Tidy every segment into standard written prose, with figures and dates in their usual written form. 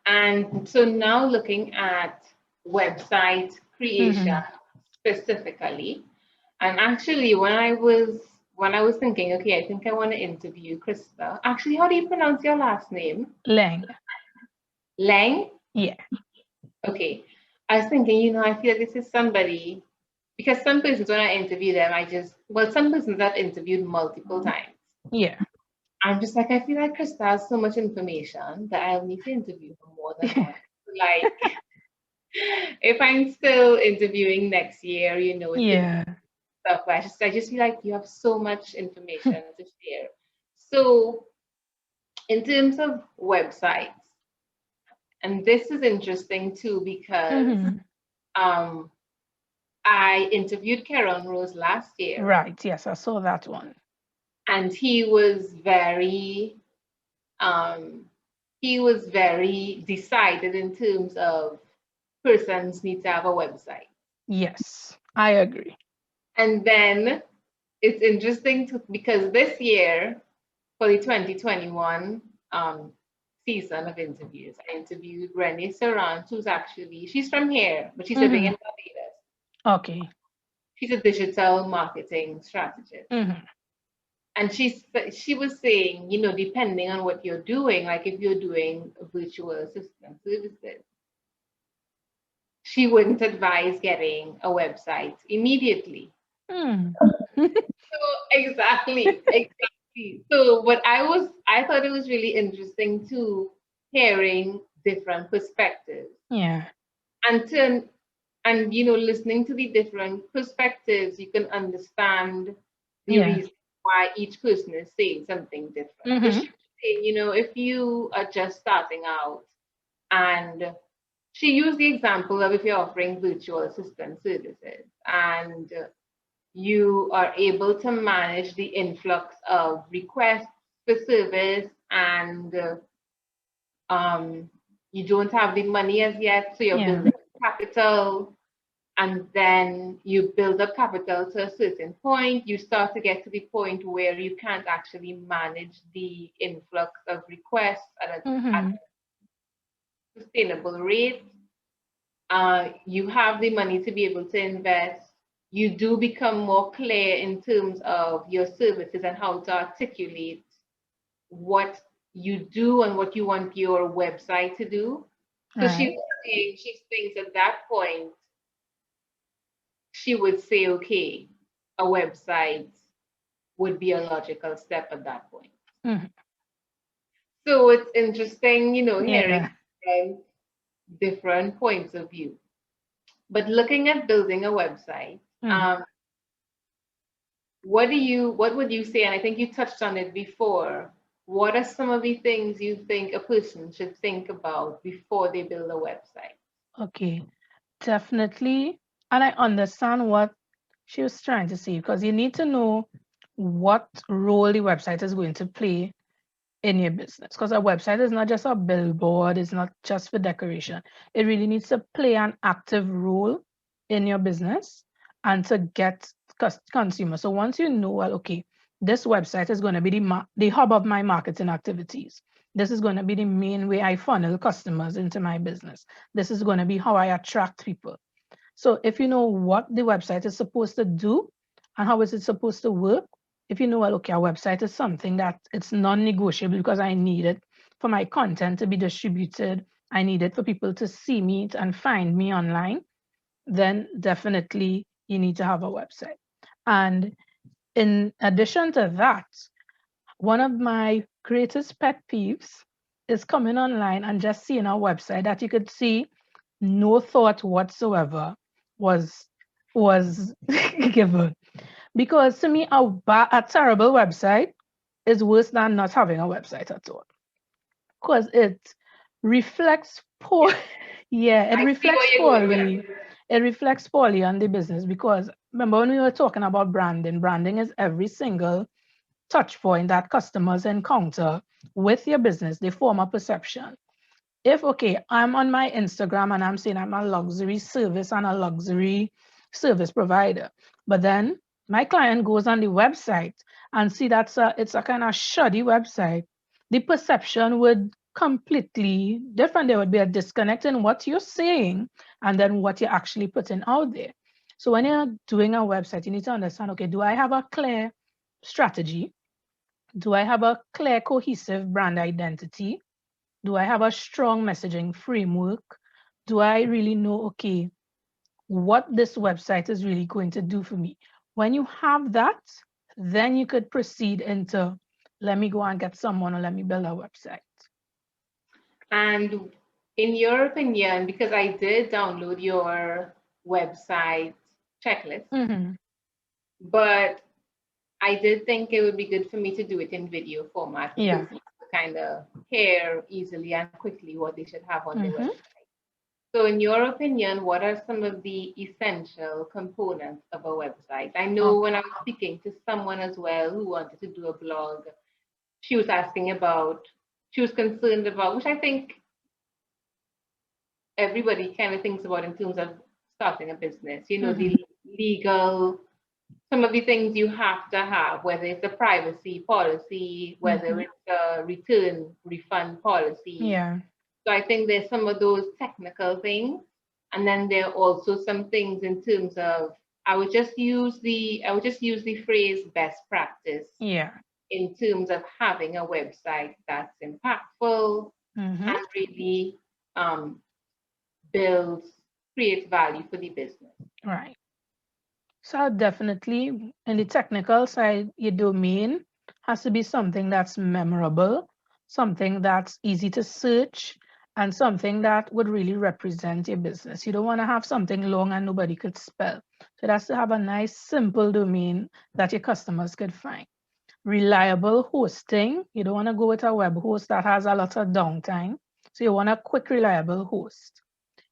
And so now looking at website creation specifically, and actually when I was thinking, okay, I think I want to interview Christa. Actually, how do you pronounce your last name? Laing. Laing? Yeah. Okay. I was thinking, I feel like this is somebody, because some persons, when I interview them, some persons I've interviewed multiple times. Yeah. I'm just like, I feel like Christa has so much information that I'll need to interview her more than once. Like, if I'm still interviewing next year, it could be Yeah. stuff. But I just feel like you have so much information to share. So, in terms of websites, and this is interesting too because um, I interviewed Karen Rose last year, Right. Yes, I saw that one. and um, he was very decided in terms of persons need to have a website. Yes, I agree. And then it's interesting because this year, for the 2021 season of interviews, I interviewed Renee Serrant, she's from here, but she's living in Barbados. Okay. She's a digital marketing strategist. And she was saying, depending on what you're doing, like if you're doing virtual assistant services, she wouldn't advise getting a website immediately. So exactly. So I thought it was really interesting too, hearing different perspectives. Yeah. And listening to the different perspectives, you can understand the Yeah. reason why each person is saying something different. So she was saying, if you are just starting out, and she used the example of if you're offering virtual assistant services and you are able to manage the influx of requests for service, and you don't have the money as yet, so you're building capital, and then you build up capital to a certain point, you start to get to the point where you can't actually manage the influx of requests at a sustainable rate. You have the money to be able to invest. You do become more clear in terms of your services and how to articulate what you do and what you want your website to do. So she thinks at that point, she would say, okay, a website would be a logical step at that point. So it's interesting, hearing different points of view. But looking at building a website, what would you say? And I think you touched on it before. What are some of the things you think a person should think about before they build a website? Okay. Definitely. And I understand what she was trying to say, because you need to know what role the website is going to play in your business. Because a website is not just a billboard, it's not just for decoration. It really needs to play an active role in your business and to get consumers. So once you know, well, okay, this website is going to be the hub of my marketing activities. This is going to be the main way I funnel customers into my business. This is going to be how I attract people. So if you know what the website is supposed to do and how is it supposed to work, if you know, well, okay, a website is something that it's non-negotiable because I need it for my content to be distributed, I need it for people to see me and find me online, then definitely you need to have a website. And in addition to that, one of my greatest pet peeves is coming online and just seeing a website that you could see no thought whatsoever was given. Because to me, a terrible website is worse than not having a website at all. Because it reflects poor, yeah, it I see reflects where you're going with poorly. It reflects poorly on the business, because remember when we were talking about branding, branding is every single touch point that customers encounter with your business. They form a perception. If, okay, I'm on my Instagram and I'm saying I'm a luxury service and a luxury service provider, but then my client goes on the website and see it's a kind of shoddy website, the perception would completely different. There would be a disconnect in what you're saying and then what you're actually putting out there. So when you're doing a website, you need to understand, okay, do I have a clear strategy? Do I have a clear, cohesive brand identity? Do I have a strong messaging framework? Do I really know, okay, what this website is really going to do for me? When you have that, then you could proceed into, let me go and get someone or let me build a website. And in your opinion, because I did download your website checklist, but I did think it would be good for me to do it in video format because people kind of hear easily and quickly what they should have on their website. So in your opinion, what are some of the essential components of a website? I know when I was speaking to someone as well who wanted to do a blog, she was concerned about, which I think everybody kind of thinks about in terms of starting a business, you know, the legal, some of the things you have to have, whether it's a privacy policy, whether it's a refund policy. Yeah. So I think there's some of those technical things. And then there are also some things in terms of, I would just use the phrase best practice. Yeah. In terms of having a website that's impactful and really creates value for the business. Right. So definitely in the technical side, your domain has to be something that's memorable, something that's easy to search, and something that would really represent your business. You don't want to have something long and nobody could spell. So it has to have a nice, simple domain that your customers could find. Reliable hosting. You don't want to go with a web host that has a lot of downtime. So you want a quick, reliable host.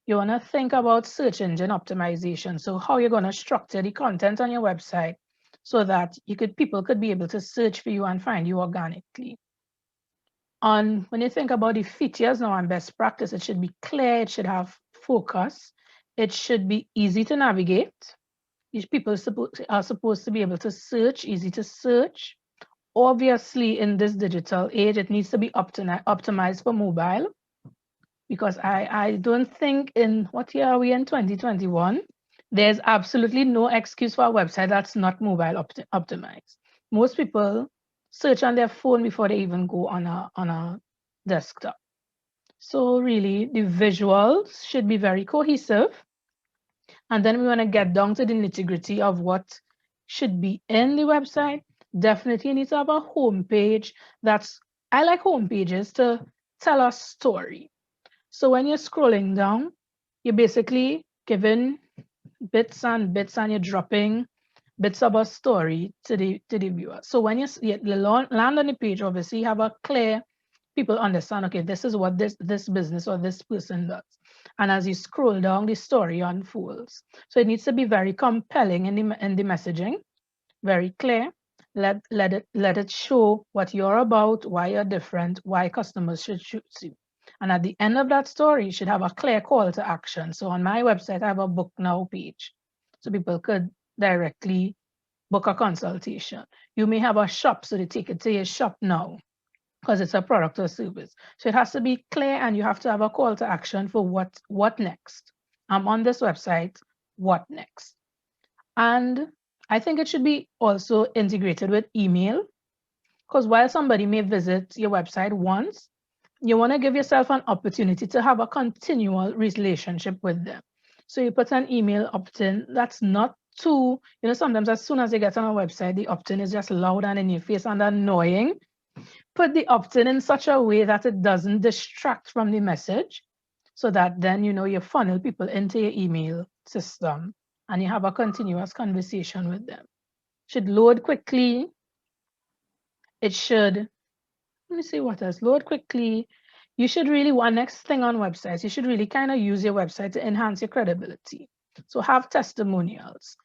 You want to think about search engine optimization. So how you're going to structure the content on your website so that people could be able to search for you and find you organically. And when you think about the features now and best practice, it should be clear, it should have focus, it should be easy to navigate. People are supposed to be able to search, easy to search. Obviously, in this digital age, it needs to be optimized for mobile, because I don't think what year are we in, 2021? There's absolutely no excuse for a website that's not mobile optimized. Most people search on their phone before they even go on a desktop. So really, the visuals should be very cohesive. And then we want to get down to the nitty-gritty of what should be in the website. Definitely need to have a homepage I like homepages to tell a story. So when you're scrolling down, you're basically giving bits and you're dropping bits of a story to the viewer. So when you land on the page, obviously you have a clear, people understand, okay, this is what this business or this person does. And as you scroll down, the story unfolds. So it needs to be very compelling in the messaging, very clear. Let it show what you're about, why you're different, why customers should choose you. And at the end of that story, you should have a clear call to action. So on my website, I have a book now page. So people could directly book a consultation. You may have a shop, so they take it to your shop now because it's a product or service. So it has to be clear, and you have to have a call to action for what next. I'm on this website, what next? And I think it should be also integrated with email, because while somebody may visit your website once, you want to give yourself an opportunity to have a continual relationship with them. So you put an email opt-in that's not too, sometimes as soon as they get on a website, the opt-in is just loud and in your face and annoying. Put the opt-in in such a way that it doesn't distract from the message, so that then, you funnel people into your email system and you have a continuous conversation with them. It should load quickly. It should, let me see what else, load quickly. You should really, one next thing on websites, you should really kind of use your website to enhance your credibility. So have testimonials.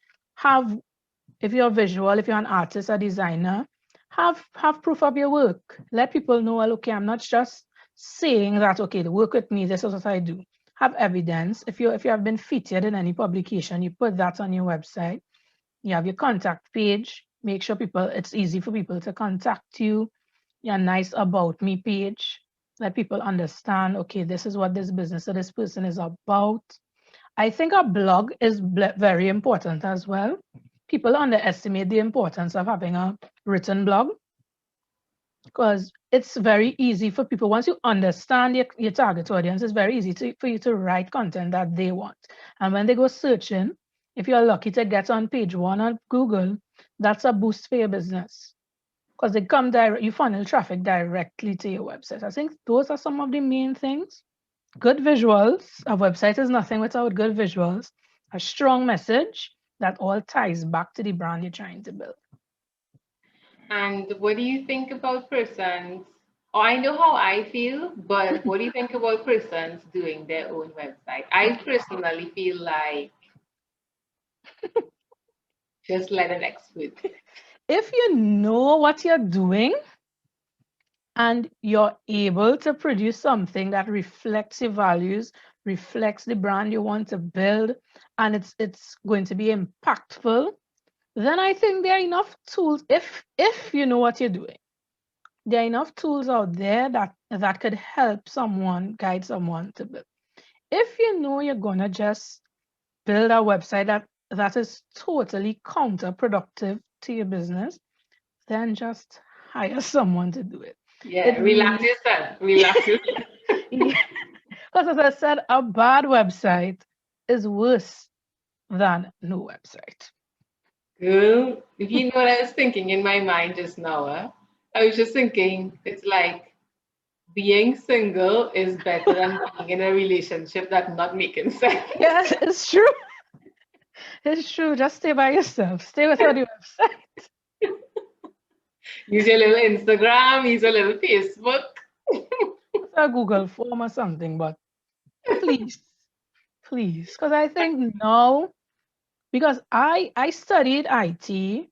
If you're visual, if you're an artist, a designer, have proof of your work. Let people know, well, okay, I'm not just saying that, okay, work with me, this is what I do. Have evidence. If you have been featured in any publication, you put that on your website. You have your contact page. Make sure it's easy for people to contact you. Your nice about me page. Let people understand, okay, this is what this business or this person is about. I think a blog is very important as well. People underestimate the importance of having a written blog because it's very easy for people. Once you understand your target audience, it's very easy for you to write content that they want. And when they go searching, if you're lucky to get on page 1 on Google, that's a boost for your business because they come direct, you funnel traffic directly to your website. I think those are some of the main things. Good visuals. A website is nothing without good visuals. A strong message that all ties back to the brand you're trying to build. And what do you think about persons? Oh, I know how I feel, but what do you think about persons doing their own website? I personally feel like just let an expert. If you know what you're doing and you're able to produce something that reflects your values, reflects the brand you want to build, and it's going to be impactful, then I think there are enough tools. If you know what you're doing, there are enough tools out there that could help someone, guide someone to build. If you know you're gonna just build a website that is totally counterproductive to your business, then just hire someone to do it. Yeah, relax yourself. Relax yourself. Because as I said, a bad website is worse than no website. Girl, if you know what I was thinking in my mind just now, I was just thinking it's like being single is better than being in a relationship that's not making sense. Yes, it's true. It's true. Just stay by yourself. Stay without the website. Use your little Instagram, use your little Facebook. It's a Google form or something, but please, please. Because I think now, because I studied IT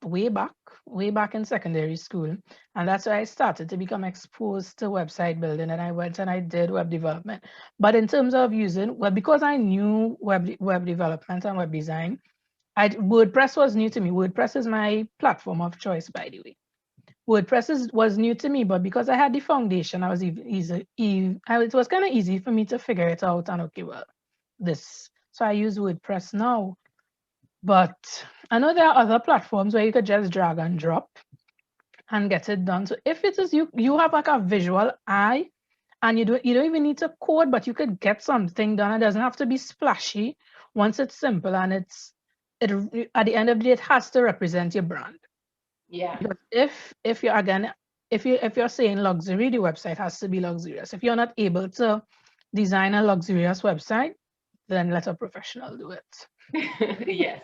way back in secondary school. And that's why I started to become exposed to website building. And I went and I did web development. But in terms of using, well, because I knew web development and web design, WordPress was new to me. WordPress is my platform of choice, by the way. WordPress was new to me, but because I had the foundation, I was it was kind of easy for me to figure it out. And okay, well, so I use WordPress now. But I know there are other platforms where you could just drag and drop and get it done. So if it is you have like a visual eye and you don't even need to code, but you could get something done. It doesn't have to be splashy. Once it's simple and it at the end of the day, it has to represent your brand. Yeah. But if you're saying luxury, the website has to be luxurious. If you're not able to design a luxurious website, then let a professional do it. Yes.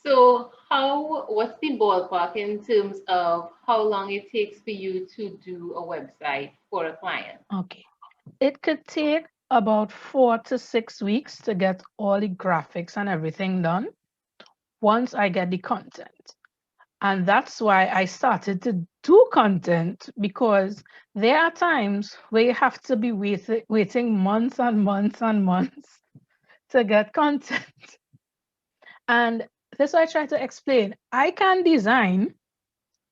So what's the ballpark in terms of how long it takes for you to do a website for a client? Okay. It could take about 4 to 6 weeks to get all the graphics and everything done once I get the content. And that's why I started to do content, because there are times where you have to be waiting months and months and months to get content. And this is what I try to explain. I can design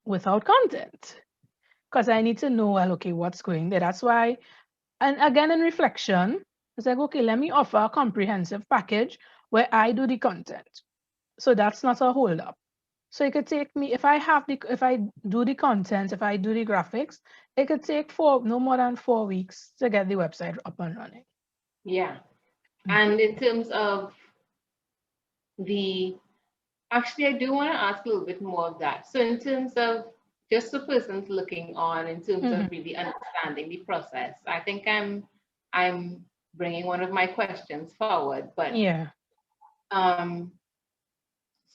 without content because I need to know, well, okay, what's going there. That's why, and again, in reflection, it's like, okay, let me offer a comprehensive package where I do the content. So that's not a hold up. So it could take me, if I do the content, if I do the graphics, it could take no more than 4 weeks to get the website up and running. Yeah. And in terms of actually, I do want to ask a little bit more of that. So in terms of just the persons looking on, in terms of really understanding the process, I think I'm bringing one of my questions forward, but yeah.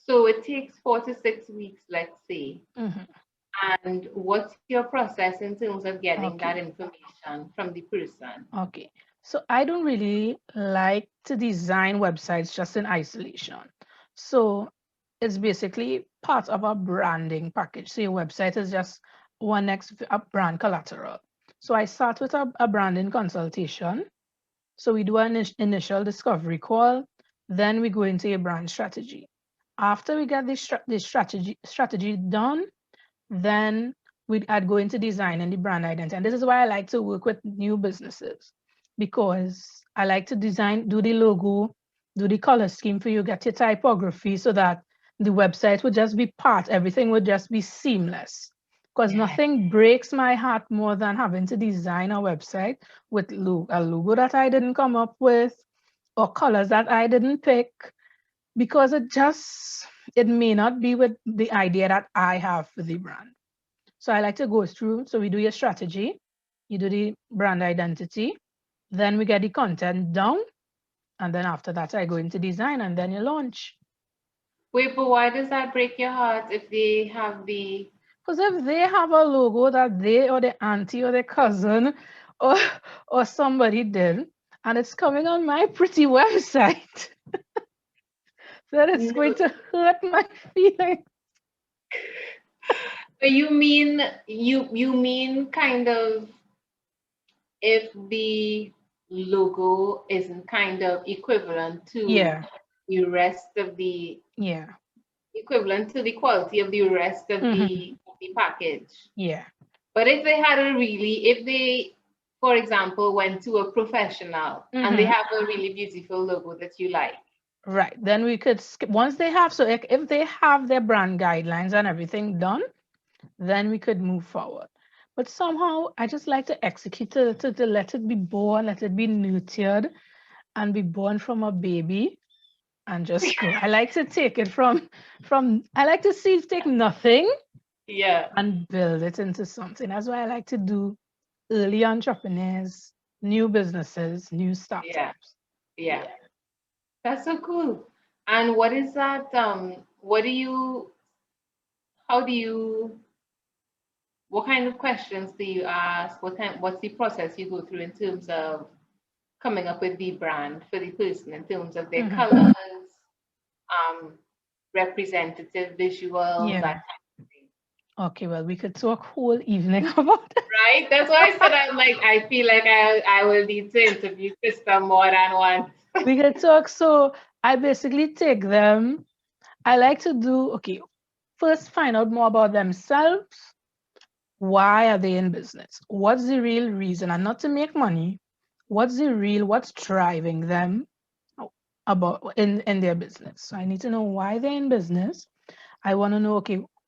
So it takes 4 to 6 weeks, let's say. And what's your process in terms of getting that information from the person? Okay. So I don't really like to design websites just in isolation. So it's basically part of a branding package. So your website is just a brand collateral. So I start with a branding consultation. So we do an initial discovery call. Then we go into a brand strategy. After we get the strategy done, then I'd go into design and the brand identity. And this is why I like to work with new businesses, because I like to design, do the logo, do the color scheme for you, get your typography so that the website would just be everything would just be seamless. Because nothing breaks my heart more than having to design a website with a logo that I didn't come up with or colors that I didn't pick, because it may not be with the idea that I have for the brand. So I like to go through. So we do your strategy, you do the brand identity, then we get the content down, and then after that I go into design, and then you launch. Wait, but why does that break your heart if they have the... Because if they have a logo that they or the auntie or the cousin or somebody did, and it's coming on my pretty website, then it's going to hurt my feelings. You mean you mean kind of if the logo isn't kind of equivalent to the rest of the equivalent to the quality of the rest of the package. Yeah. But if they had if they, for example, went to a professional and they have a really beautiful logo that you like. Right. Then we could skip once they have, so if they have their brand guidelines and everything done, then we could move forward. But somehow I just like to execute to let it be born, let it be nurtured and be born from a baby and just go. I like to take it from I like to take nothing and build it into something. That's why I like to do early entrepreneurs, new businesses, new startups. Yeah. That's so cool. And what is that? What kind of questions do you ask? What's the process you go through in terms of coming up with the brand for the person in terms of their colors, representative visuals, that kind of thing? Okay, well, we could talk whole evening about it. Right? That's why I said I feel like I will need to interview Christa more than once. We could talk. So I basically take them. I like to do, first find out more about themselves. Why are they in business? What's the real reason? And not to make money. What's driving them about in their business? So I need to know why they're in business. I want to know,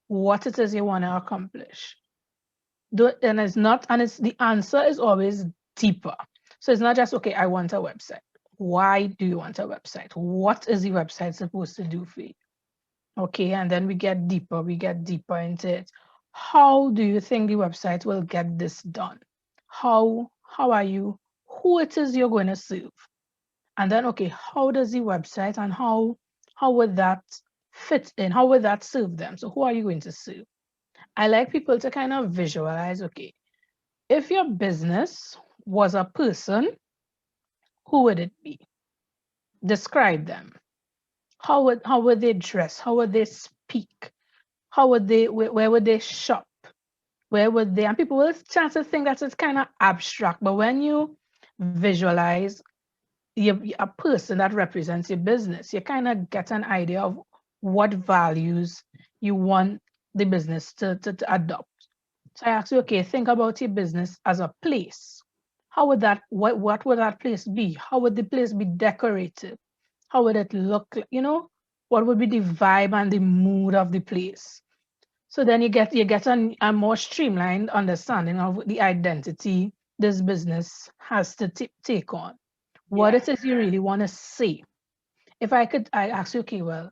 what it is you want to accomplish. And the answer is always deeper. So it's not just, I want a website. Why do you want a website? What is the website supposed to do for you? And then we get deeper into it. How do you think the website will get this done? How are you, who it is you're going to serve? And then, how does the website and how would that fit in? How would that serve them? So who are you going to serve? I like people to kind of visualize, if your business was a person, who would it be? Describe them. How would they dress? How would they speak? Where would they shop? Where would they, and people will chance to think that it's kind of abstract, but when you visualize a person that represents your business, you kind of get an idea of what values you want the business to adopt. So I ask you, think about your business as a place. How would what would that place be? How would the place be decorated? How would it look? What would be the vibe and the mood of the place? So then you get a more streamlined understanding of the identity this business has to take on. What it is you really want to say. If I ask you,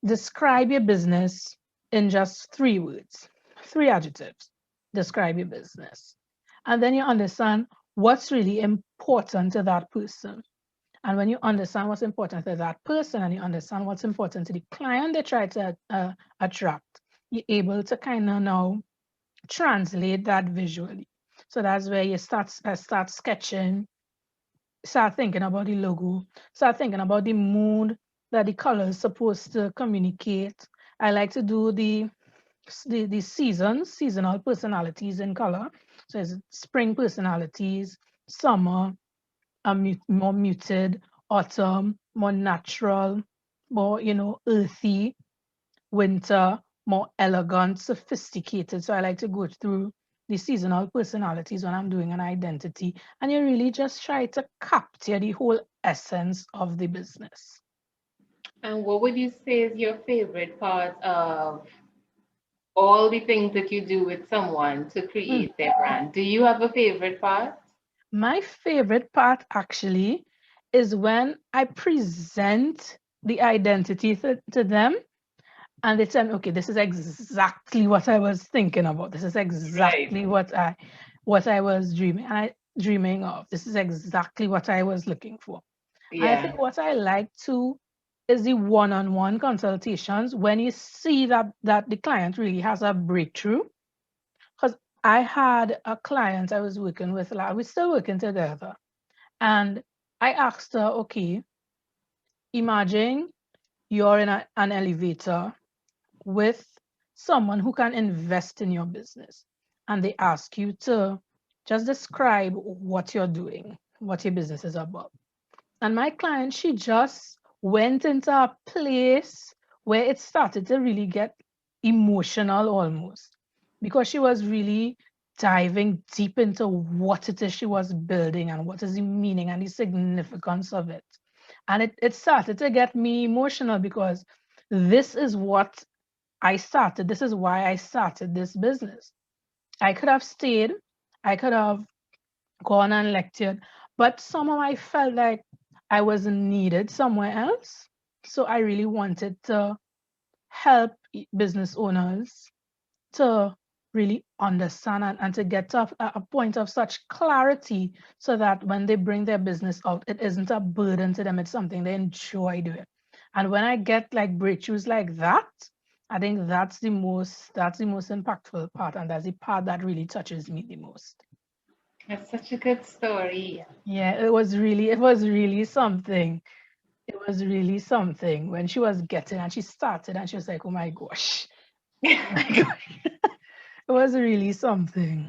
describe your business in just 3 words, 3 adjectives. Describe your business. And then you understand what's really important to that person. And when you understand what's important to that person and you understand what's important to the client they try to attract, you're able to kind of now translate that visually. So that's where you start sketching, start thinking about the logo, start thinking about the mood that the color is supposed to communicate. I like to do the seasonal personalities in color. So it's spring personalities, summer, more muted, autumn, more natural, more, earthy, winter, more elegant, sophisticated. So I like to go through the seasonal personalities when I'm doing an identity, and you really just try to capture the whole essence of the business. And what would you say is your favorite part of all the things that you do with someone to create their brand? Do you have a favorite part? My favorite part actually is when I present the identity to them and they tell me, okay, this is exactly what I was thinking about. This is Right. exactly what I was dreaming of. This is exactly what I was looking for. And I Yeah. think what I like too is the one-on-one consultations when you see that the client really has a breakthrough. Because I had a client I was working with, we're still working together. And I asked her, okay, imagine you're in an elevator with someone who can invest in your business. And they ask you to just describe what you're doing, what your business is about. And my client, she just went into a place where it started to really get emotional almost because she was really diving deep into what it is she was building and what is the meaning and the significance of it. And it started to get me emotional because this is what I started. This is why I started this business. I could have stayed, I could have gone and lectured, but somehow I felt like I was needed somewhere else. So I really wanted to help business owners to really understand and to get to a point of such clarity so that when they bring their business out, it isn't a burden to them, it's something they enjoy doing. And when I get like breakthroughs like that, I think that's the most impactful part, and that's the part that really touches me the most. That's such a good story. Yeah, it was really something. It was really something when she was getting and she started and she was like, oh my gosh, oh my gosh. It was really something.